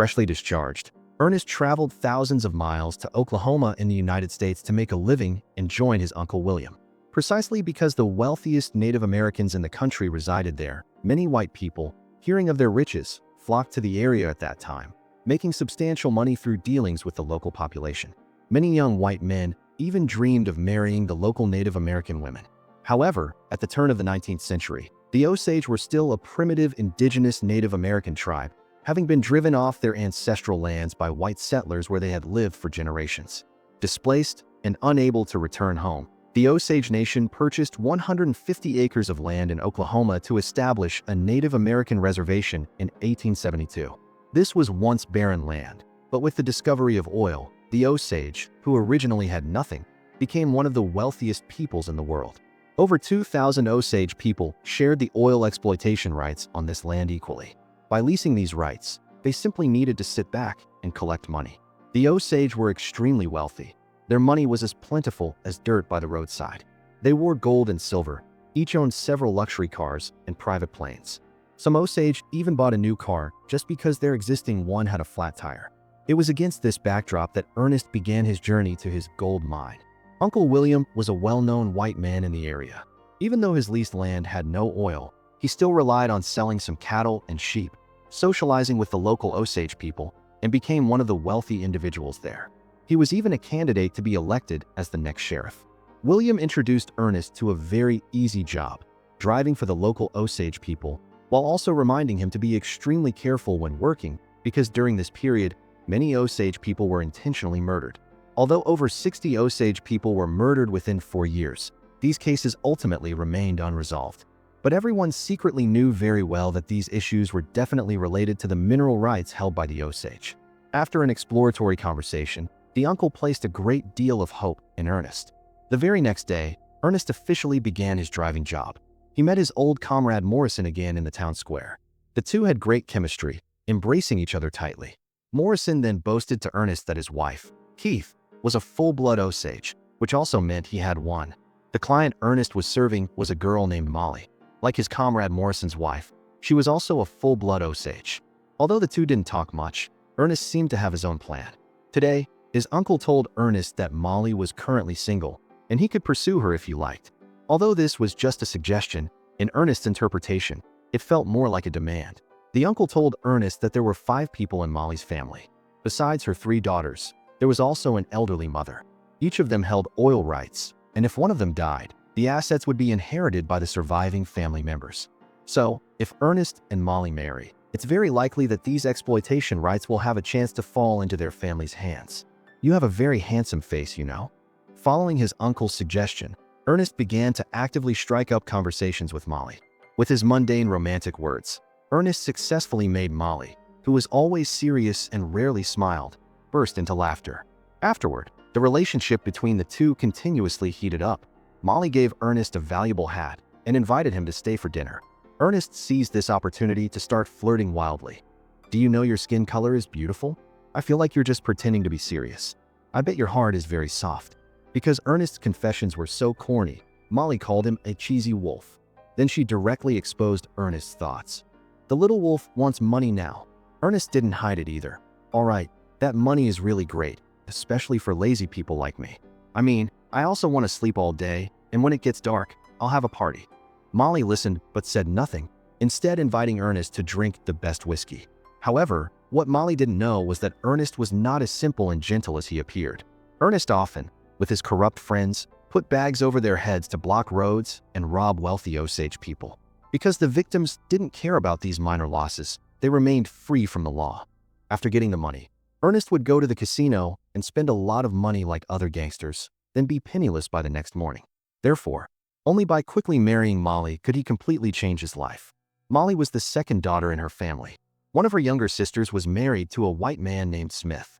Freshly discharged, Ernest traveled thousands of miles to Oklahoma in the United States to make a living and join his Uncle William. Precisely because the wealthiest Native Americans in the country resided there, many white people, hearing of their riches, flocked to the area at that time, making substantial money through dealings with the local population. Many young white men even dreamed of marrying the local Native American women. However, at the turn of the 19th century, the Osage were still a primitive indigenous Native American tribe, having been driven off their ancestral lands by white settlers where they had lived for generations. Displaced and unable to return home, the Osage Nation purchased 150 acres of land in Oklahoma to establish a Native American reservation in 1872. This was once barren land, but with the discovery of oil, the Osage, who originally had nothing, became one of the wealthiest peoples in the world. Over 2,000 Osage people shared the oil exploitation rights on this land equally. By leasing these rights, they simply needed to sit back and collect money. The Osage were extremely wealthy. Their money was as plentiful as dirt by the roadside. They wore gold and silver, each owned several luxury cars and private planes. Some Osage even bought a new car just because their existing one had a flat tire. It was against this backdrop that Ernest began his journey to his gold mine. Uncle William was a well-known white man in the area. Even though his leased land had no oil, he still relied on selling some cattle and sheep, socializing with the local Osage people, and became one of the wealthy individuals there. He was even a candidate to be elected as the next sheriff. William introduced Ernest to a very easy job, driving for the local Osage people, while also reminding him to be extremely careful when working because during this period, many Osage people were intentionally murdered. Although over 60 Osage people were murdered within 4 years, these cases ultimately remained unresolved. But everyone secretly knew very well that these issues were definitely related to the mineral rights held by the Osage. After an exploratory conversation, the uncle placed a great deal of hope in Ernest. The very next day, Ernest officially began his driving job. He met his old comrade Morrison again in the town square. The two had great chemistry, embracing each other tightly. Morrison then boasted to Ernest that his wife, Keith, was a full-blood Osage, which also meant he had one. The client Ernest was serving was a girl named Molly. Like his comrade Morrison's wife, she was also a full-blood Osage. Although the two didn't talk much, Ernest seemed to have his own plan. Today, his uncle told Ernest that Molly was currently single, and he could pursue her if he liked. Although this was just a suggestion, in Ernest's interpretation, it felt more like a demand. The uncle told Ernest that there were 5 people in Molly's family. Besides her 3 daughters, there was also an elderly mother. Each of them held oil rights, and if one of them died, the assets would be inherited by the surviving family members. So, if Ernest and Molly marry, it's very likely that these exploitation rights will have a chance to fall into their family's hands. You have a very handsome face, you know. Following his uncle's suggestion, Ernest began to actively strike up conversations with Molly. With his mundane romantic words, Ernest successfully made Molly, who was always serious and rarely smiled, burst into laughter. Afterward, the relationship between the two continuously heated up. Molly gave Ernest a valuable hat and invited him to stay for dinner. Ernest seized this opportunity to start flirting wildly. "Do you know your skin color is beautiful? I feel like you're just pretending to be serious. I bet your heart is very soft." Because Ernest's confessions were so corny, Molly called him a cheesy wolf. Then she directly exposed Ernest's thoughts. The little wolf wants money now. Ernest didn't hide it either. "All right, that money is really great, especially for lazy people like me. I mean, I also want to sleep all day, and when it gets dark, I'll have a party." Molly listened but said nothing, instead inviting Ernest to drink the best whiskey. However, what Molly didn't know was that Ernest was not as simple and gentle as he appeared. Ernest often, with his corrupt friends, put bags over their heads to block roads and rob wealthy Osage people. Because the victims didn't care about these minor losses, they remained free from the law. After getting the money, Ernest would go to the casino and spend a lot of money like other gangsters, then be penniless by the next morning. Therefore, only by quickly marrying Molly could he completely change his life. Molly was the second daughter in her family. One of her younger sisters was married to a white man named Smith.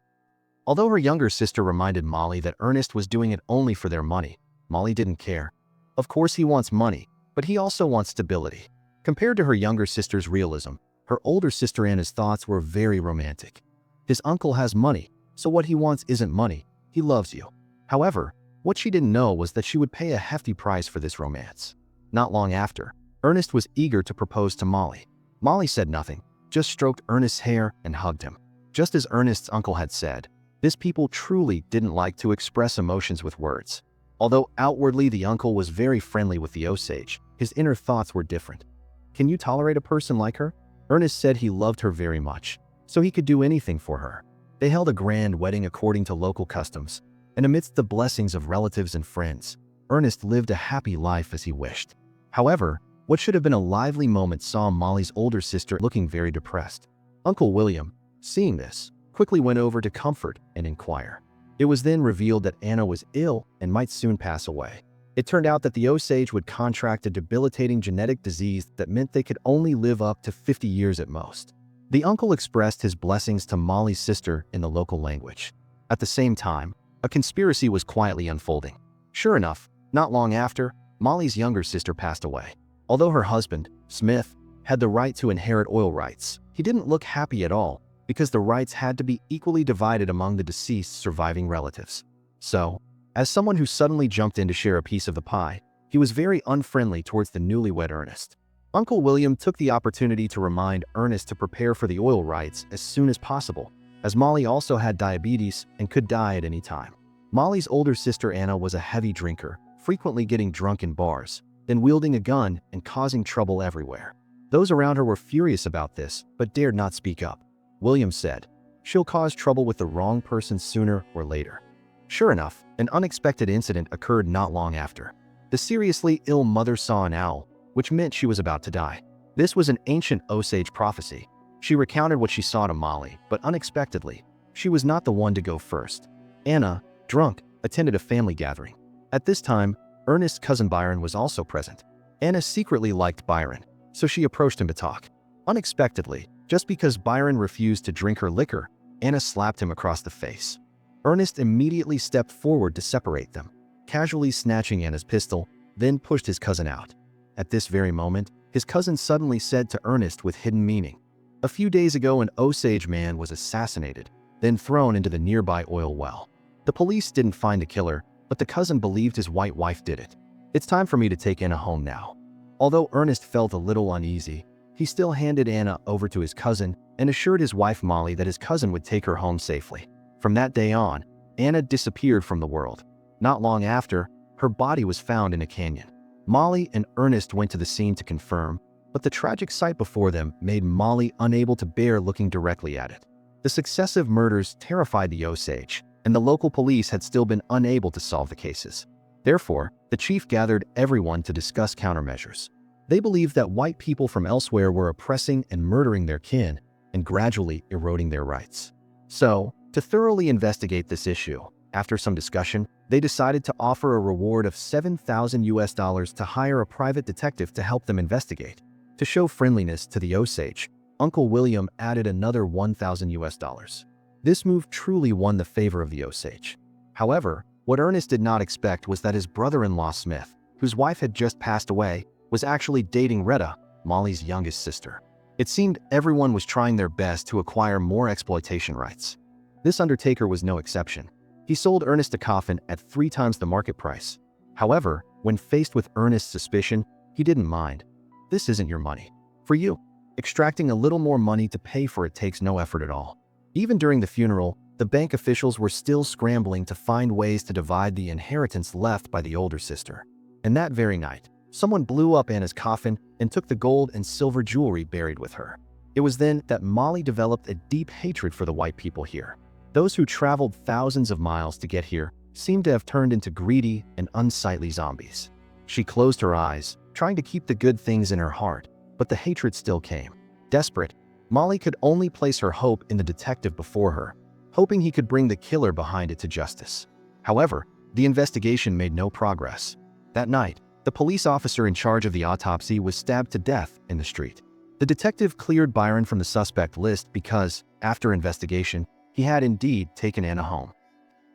Although her younger sister reminded Molly that Ernest was doing it only for their money, Molly didn't care. Of course he wants money, but he also wants stability. Compared to her younger sister's realism, her older sister Anna's thoughts were very romantic. His uncle has money, so what he wants isn't money, he loves you. However, what she didn't know was that she would pay a hefty price for this romance. Not long after, Ernest was eager to propose to Molly. Molly said nothing, just stroked Ernest's hair and hugged him. Just as Ernest's uncle had said, this people truly didn't like to express emotions with words. Although outwardly the uncle was very friendly with the Osage, his inner thoughts were different. Can you tolerate a person like her? Ernest said he loved her very much, so he could do anything for her. They held a grand wedding according to local customs, and amidst the blessings of relatives and friends, Ernest lived a happy life as he wished. However, what should have been a lively moment saw Molly's older sister looking very depressed. Uncle William, seeing this, quickly went over to comfort and inquire. It was then revealed that Anna was ill and might soon pass away. It turned out that the Osage would contract a debilitating genetic disease that meant they could only live up to 50 years at most. The uncle expressed his blessings to Molly's sister in the local language. At the same time, a conspiracy was quietly unfolding. Sure enough, not long after, Molly's younger sister passed away. Although her husband, Smith, had the right to inherit oil rights, he didn't look happy at all because the rights had to be equally divided among the deceased's surviving relatives. So, as someone who suddenly jumped in to share a piece of the pie, he was very unfriendly towards the newlywed Ernest. Uncle William took the opportunity to remind Ernest to prepare for the oil rights as soon as possible, as Molly also had diabetes and could die at any time. Molly's older sister Anna was a heavy drinker, frequently getting drunk in bars, then wielding a gun and causing trouble everywhere. Those around her were furious about this, but dared not speak up. William said, "She'll cause trouble with the wrong person sooner or later." Sure enough, an unexpected incident occurred not long after. The seriously ill mother saw an owl, which meant she was about to die. This was an ancient Osage prophecy. She recounted what she saw to Molly, but unexpectedly, she was not the one to go first. Anna, drunk, attended a family gathering. At this time, Ernest's cousin Byron was also present. Anna secretly liked Byron, so she approached him to talk. Unexpectedly, just because Byron refused to drink her liquor, Anna slapped him across the face. Ernest immediately stepped forward to separate them, casually snatching Anna's pistol, then pushed his cousin out. At this very moment, his cousin suddenly said to Ernest with hidden meaning, "A few days ago an Osage man was assassinated, then thrown into the nearby oil well. The police didn't find the killer, but the cousin believed his white wife did it. It's time for me to take Anna home now." Although Ernest felt a little uneasy, he still handed Anna over to his cousin and assured his wife Molly that his cousin would take her home safely. From that day on, Anna disappeared from the world. Not long after, her body was found in a canyon. Molly and Ernest went to the scene to confirm, but the tragic sight before them made Molly unable to bear looking directly at it. The successive murders terrified the Osage, and the local police had still been unable to solve the cases. Therefore, the chief gathered everyone to discuss countermeasures. They believed that white people from elsewhere were oppressing and murdering their kin and gradually eroding their rights. So, to thoroughly investigate this issue, after some discussion, they decided to offer a reward of $7,000 to hire a private detective to help them investigate. To show friendliness to the Osage, Uncle William added another $1,000. This move truly won the favor of the Osage. However, what Ernest did not expect was that his brother-in-law Smith, whose wife had just passed away, was actually dating Retta, Molly's youngest sister. It seemed everyone was trying their best to acquire more exploitation rights. This undertaker was no exception. He sold Ernest a coffin at 3 times the market price. However, when faced with Ernest's suspicion, he didn't mind. "This isn't your money. For you." Extracting a little more money to pay for it takes no effort at all. Even during the funeral, the bank officials were still scrambling to find ways to divide the inheritance left by the older sister. And that very night, someone blew up Anna's coffin and took the gold and silver jewelry buried with her. It was then that Molly developed a deep hatred for the white people here. Those who traveled thousands of miles to get here seemed to have turned into greedy and unsightly zombies. She closed her eyes, trying to keep the good things in her heart, but the hatred still came. Desperate, Molly could only place her hope in the detective before her, hoping he could bring the killer behind it to justice. However, the investigation made no progress. That night, the police officer in charge of the autopsy was stabbed to death in the street. The detective cleared Byron from the suspect list because, after investigation, he had indeed taken Anna home.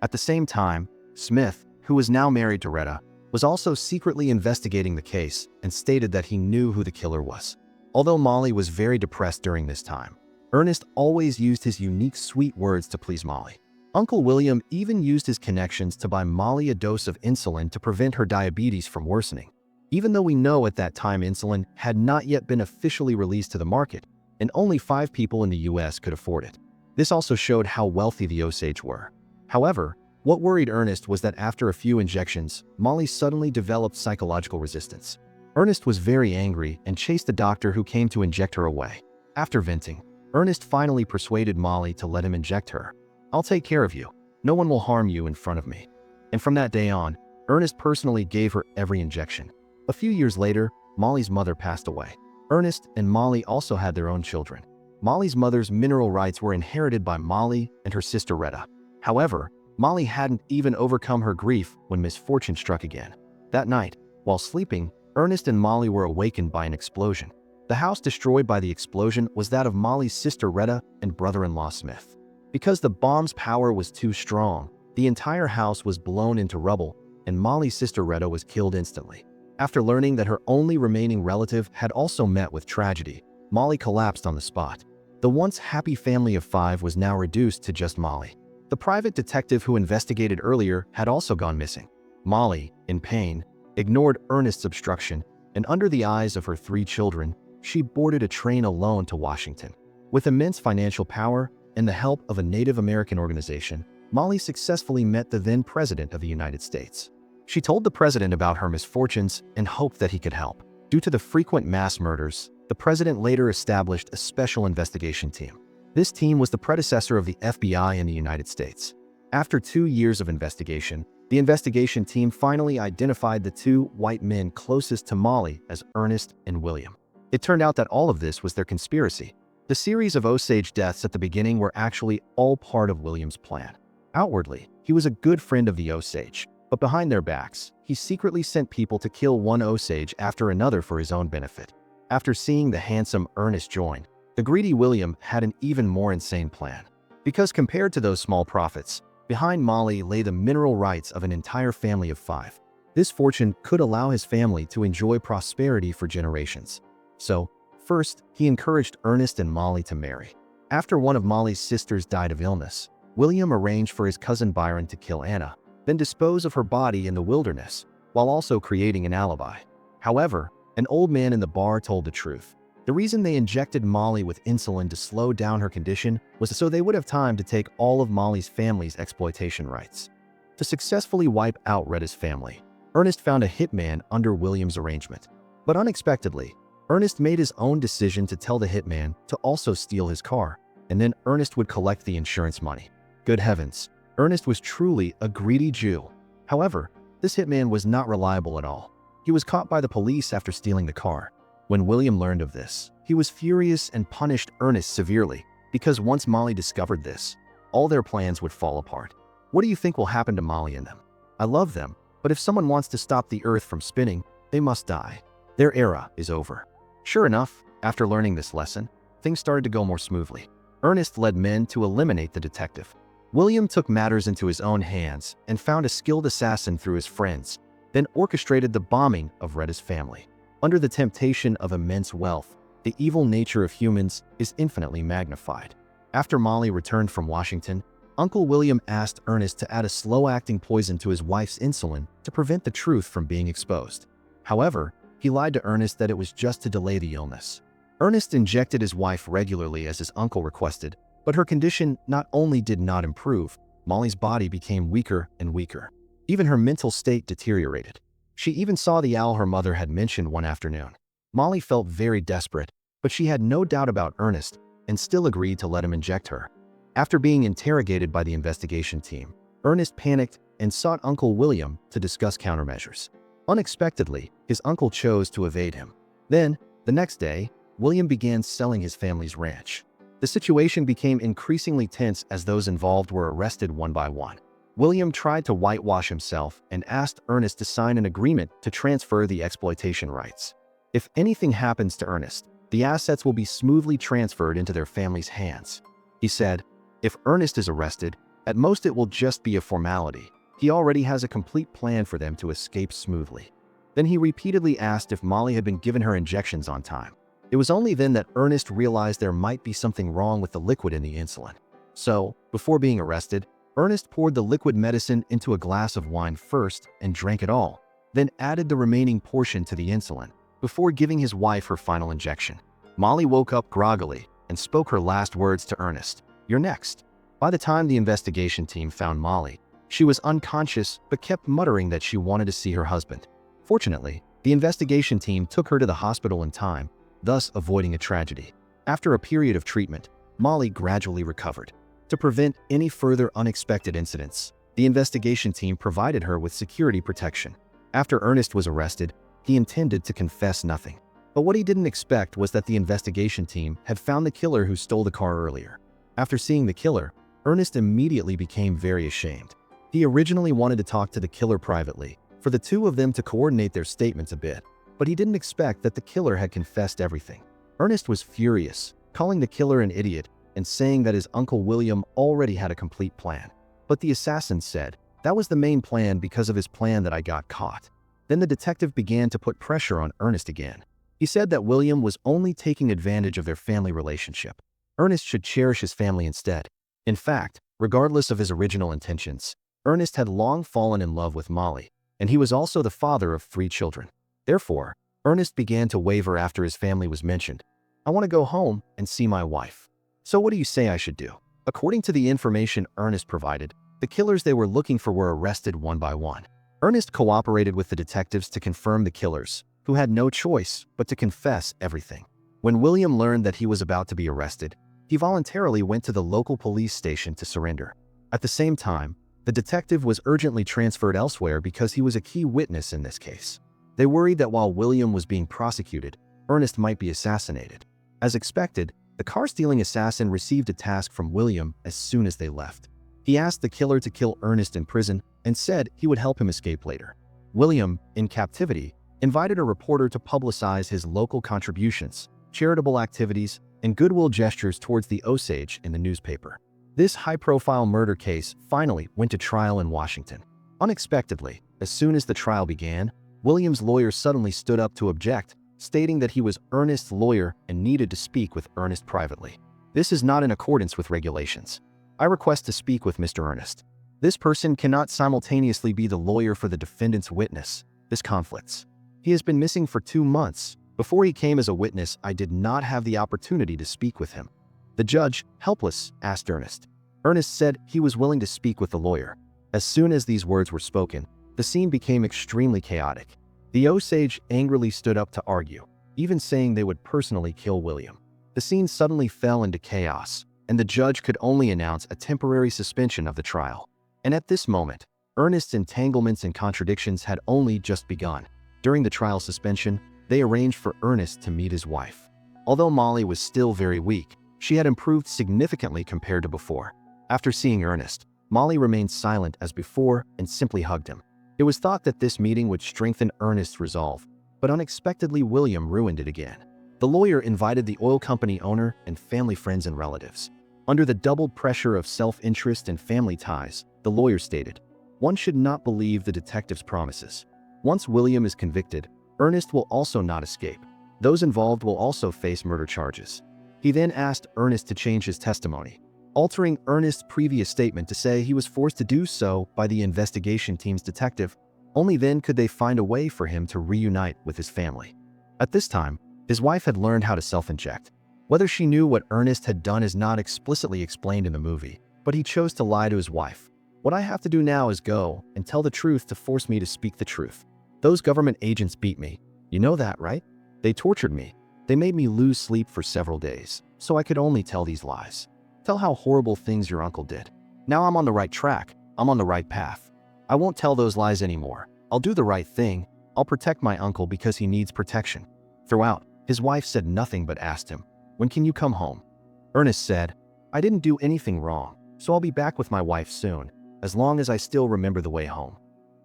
At the same time, Smith, who was now married to Retta, was also secretly investigating the case and stated that he knew who the killer was. Although Molly was very depressed during this time, Ernest always used his unique sweet words to please Molly. Uncle William even used his connections to buy Molly a dose of insulin to prevent her diabetes from worsening. Even though we know at that time insulin had not yet been officially released to the market, and only 5 people in the US could afford it. This also showed how wealthy the Osage were. However, what worried Ernest was that after a few injections, Molly suddenly developed psychological resistance. Ernest was very angry and chased the doctor who came to inject her away. After venting, Ernest finally persuaded Molly to let him inject her. "I'll take care of you. No one will harm you in front of me." And from that day on, Ernest personally gave her every injection. A few years later, Molly's mother passed away. Ernest and Molly also had their own children. Molly's mother's mineral rights were inherited by Molly and her sister Retta. However, Molly hadn't even overcome her grief when misfortune struck again. That night, while sleeping, Ernest and Molly were awakened by an explosion. The house destroyed by the explosion was that of Molly's sister Retta and brother-in-law Smith. Because the bomb's power was too strong, the entire house was blown into rubble, and Molly's sister Retta was killed instantly. After learning that her only remaining relative had also met with tragedy, Molly collapsed on the spot. The once happy family of 5 was now reduced to just Molly. The private detective who investigated earlier had also gone missing. Molly, in pain, ignored Ernest's obstruction, and under the eyes of her 3 children, she boarded a train alone to Washington. With immense financial power and the help of a Native American organization, Molly successfully met the then President of the United States. She told the president about her misfortunes and hoped that he could help. Due to the frequent mass murders, the president later established a special investigation team. This team was the predecessor of the FBI in the United States. After 2 years of investigation, the investigation team finally identified the 2 white men closest to Molly as Ernest and William. It turned out that all of this was their conspiracy. The series of Osage deaths at the beginning were actually all part of William's plan. Outwardly, he was a good friend of the Osage, but behind their backs, he secretly sent people to kill one Osage after another for his own benefit. After seeing the handsome Ernest join, the greedy William had an even more insane plan. Because compared to those small profits, behind Molly lay the mineral rights of an entire family of 5. This fortune could allow his family to enjoy prosperity for generations. So, first, he encouraged Ernest and Molly to marry. After one of Molly's sisters died of illness, William arranged for his cousin Byron to kill Anna, then dispose of her body in the wilderness, while also creating an alibi. However, an old man in the bar told the truth. The reason they injected Molly with insulin to slow down her condition was so they would have time to take all of Molly's family's exploitation rights. To successfully wipe out Retta's family, Ernest found a hitman under William's arrangement. But unexpectedly, Ernest made his own decision to tell the hitman to also steal his car, and then Ernest would collect the insurance money. Good heavens, Ernest was truly a greedy Jew. However, this hitman was not reliable at all. He was caught by the police after stealing the car. When William learned of this, he was furious and punished Ernest severely, because once Molly discovered this, all their plans would fall apart. What do you think will happen to Molly and them? I love them, but if someone wants to stop the earth from spinning, they must die. Their era is over. Sure enough, after learning this lesson, things started to go more smoothly. Ernest led men to eliminate the detective. William took matters into his own hands and found a skilled assassin through his friends, then orchestrated the bombing of Retta's family. Under the temptation of immense wealth, the evil nature of humans is infinitely magnified. After Molly returned from Washington, Uncle William asked Ernest to add a slow-acting poison to his wife's insulin to prevent the truth from being exposed. However, he lied to Ernest that it was just to delay the illness. Ernest injected his wife regularly as his uncle requested, but her condition not only did not improve, Molly's body became weaker and weaker. Even her mental state deteriorated. She even saw the owl her mother had mentioned one afternoon. Molly felt very desperate, but she had no doubt about Ernest and still agreed to let him inject her. After being interrogated by the investigation team, Ernest panicked and sought Uncle William to discuss countermeasures. Unexpectedly, his uncle chose to evade him. Then, the next day, William began selling his family's ranch. The situation became increasingly tense as those involved were arrested one by one. William tried to whitewash himself and asked Ernest to sign an agreement to transfer the exploitation rights. If anything happens to Ernest, the assets will be smoothly transferred into their family's hands. He said, if Ernest is arrested, at most it will just be a formality. He already has a complete plan for them to escape smoothly. Then he repeatedly asked if Molly had been given her injections on time. It was only then that Ernest realized there might be something wrong with the liquid in the insulin. So, before being arrested, Ernest poured the liquid medicine into a glass of wine first and drank it all, then added the remaining portion to the insulin, before giving his wife her final injection. Molly woke up groggily and spoke her last words to Ernest. "You're next." By the time the investigation team found Molly, she was unconscious but kept muttering that she wanted to see her husband. Fortunately, the investigation team took her to the hospital in time, thus avoiding a tragedy. After a period of treatment, Molly gradually recovered. To prevent any further unexpected incidents, the investigation team provided her with security protection. After Ernest was arrested, he intended to confess nothing. But what he didn't expect was that the investigation team had found the killer who stole the car earlier. After seeing the killer, Ernest immediately became very ashamed. He originally wanted to talk to the killer privately, for the two of them to coordinate their statements a bit, but he didn't expect that the killer had confessed everything. Ernest was furious, calling the killer an idiot and saying that his Uncle William already had a complete plan. But the assassin said, "That was the main plan because of his plan that I got caught." Then the detective began to put pressure on Ernest again. He said that William was only taking advantage of their family relationship. Ernest should cherish his family instead. In fact, regardless of his original intentions, Ernest had long fallen in love with Molly, and he was also the father of 3 children. Therefore, Ernest began to waver after his family was mentioned. "I want to go home and see my wife. So what do you say I should do?" According to the information Ernest provided, the killers they were looking for were arrested one by one. Ernest cooperated with the detectives to confirm the killers, who had no choice but to confess everything. When William learned that he was about to be arrested, he voluntarily went to the local police station to surrender. At the same time, the detective was urgently transferred elsewhere because he was a key witness in this case. They worried that while William was being prosecuted, Ernest might be assassinated. As expected, the car-stealing assassin received a task from William as soon as they left. He asked the killer to kill Ernest in prison and said he would help him escape later. William, in captivity, invited a reporter to publicize his local contributions, charitable activities, and goodwill gestures towards the Osage in the newspaper. This high-profile murder case finally went to trial in Washington. Unexpectedly, as soon as the trial began, William's lawyer suddenly stood up to object, stating that he was Ernest's lawyer and needed to speak with Ernest privately. "This is not in accordance with regulations. I request to speak with Mr. Ernest. This person cannot simultaneously be the lawyer for the defendant's witness. This conflicts. He has been missing for 2 months. Before he came as a witness, I did not have the opportunity to speak with him." The judge, helpless, asked Ernest. Ernest said he was willing to speak with the lawyer. As soon as these words were spoken, the scene became extremely chaotic. The Osage angrily stood up to argue, even saying they would personally kill William. The scene suddenly fell into chaos, and the judge could only announce a temporary suspension of the trial. And at this moment, Ernest's entanglements and contradictions had only just begun. During the trial suspension, they arranged for Ernest to meet his wife. Although Molly was still very weak, she had improved significantly compared to before. After seeing Ernest, Molly remained silent as before and simply hugged him. It was thought that this meeting would strengthen Ernest's resolve, but unexpectedly William ruined it again. The lawyer invited the oil company owner and family friends and relatives. Under the doubled pressure of self-interest and family ties, the lawyer stated, "One should not believe the detective's promises. Once William is convicted, Ernest will also not escape. Those involved will also face murder charges." He then asked Ernest to change his testimony, altering Ernest's previous statement to say he was forced to do so by the investigation team's detective. Only then could they find a way for him to reunite with his family. At this time, his wife had learned how to self-inject. Whether she knew what Ernest had done is not explicitly explained in the movie, but he chose to lie to his wife. "What I have to do now is go and tell the truth to force me to speak the truth. Those government agents beat me. You know that, right? They tortured me. They made me lose sleep for several days, so I could only tell these lies. Tell how horrible things your uncle did. Now I'm on the right track. I'm on the right path. I won't tell those lies anymore. I'll do the right thing. I'll protect my uncle because he needs protection." Throughout, his wife said nothing but asked him, "When can you come home?" Ernest said, "I didn't do anything wrong, so I'll be back with my wife soon, as long as I still remember the way home."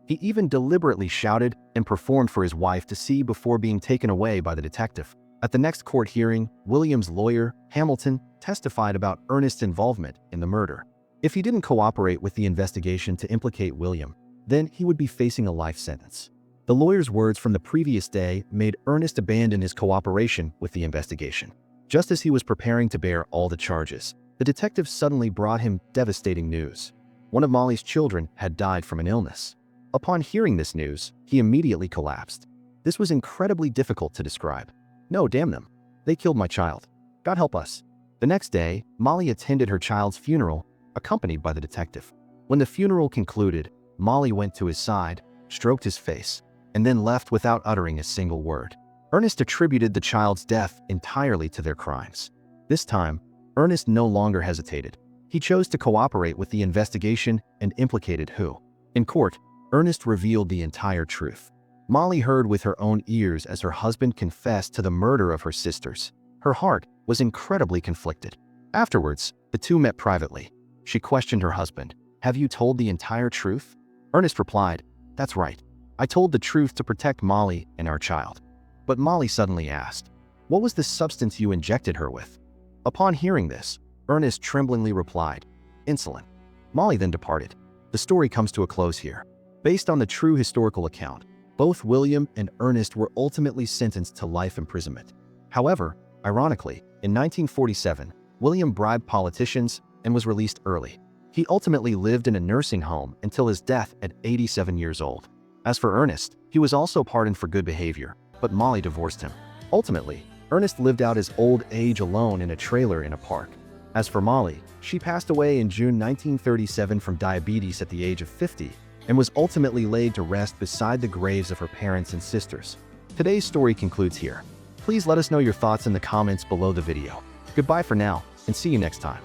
He even deliberately shouted and performed for his wife to see before being taken away by the detective. At the next court hearing, William's lawyer, Hamilton, testified about Ernest's involvement in the murder. If he didn't cooperate with the investigation to implicate William, then he would be facing a life sentence. The lawyer's words from the previous day made Ernest abandon his cooperation with the investigation. Just as he was preparing to bear all the charges, the detective suddenly brought him devastating news. One of Molly's children had died from an illness. Upon hearing this news, he immediately collapsed. This was incredibly difficult to describe. "No, damn them. They killed my child. God help us. The next day, Molly attended her child's funeral, accompanied by the detective. When the funeral concluded, Molly went to his side, stroked his face, and then left without uttering a single word. Ernest attributed the child's death entirely to their crimes. This time, Ernest no longer hesitated. He chose to cooperate with the investigation and implicated who. In court, Ernest revealed the entire truth. Molly heard with her own ears as her husband confessed to the murder of her sisters. Her heart was incredibly conflicted. Afterwards, the two met privately. She questioned her husband. "Have you told the entire truth?" Ernest replied, "That's right. I told the truth to protect Molly and our child." But Molly suddenly asked, "What was the substance you injected her with?" Upon hearing this, Ernest tremblingly replied, "Insulin." Molly then departed. The story comes to a close here. Based on the true historical account, both William and Ernest were ultimately sentenced to life imprisonment. However, ironically, in 1947, William bribed politicians and was released early. He ultimately lived in a nursing home until his death at 87 years old. As for Ernest, he was also pardoned for good behavior, but Molly divorced him. Ultimately, Ernest lived out his old age alone in a trailer in a park. As for Molly, she passed away in June 1937 from diabetes at the age of 50 and was ultimately laid to rest beside the graves of her parents and sisters. Today's story concludes here. Please let us know your thoughts in the comments below the video. Goodbye for now, and see you next time.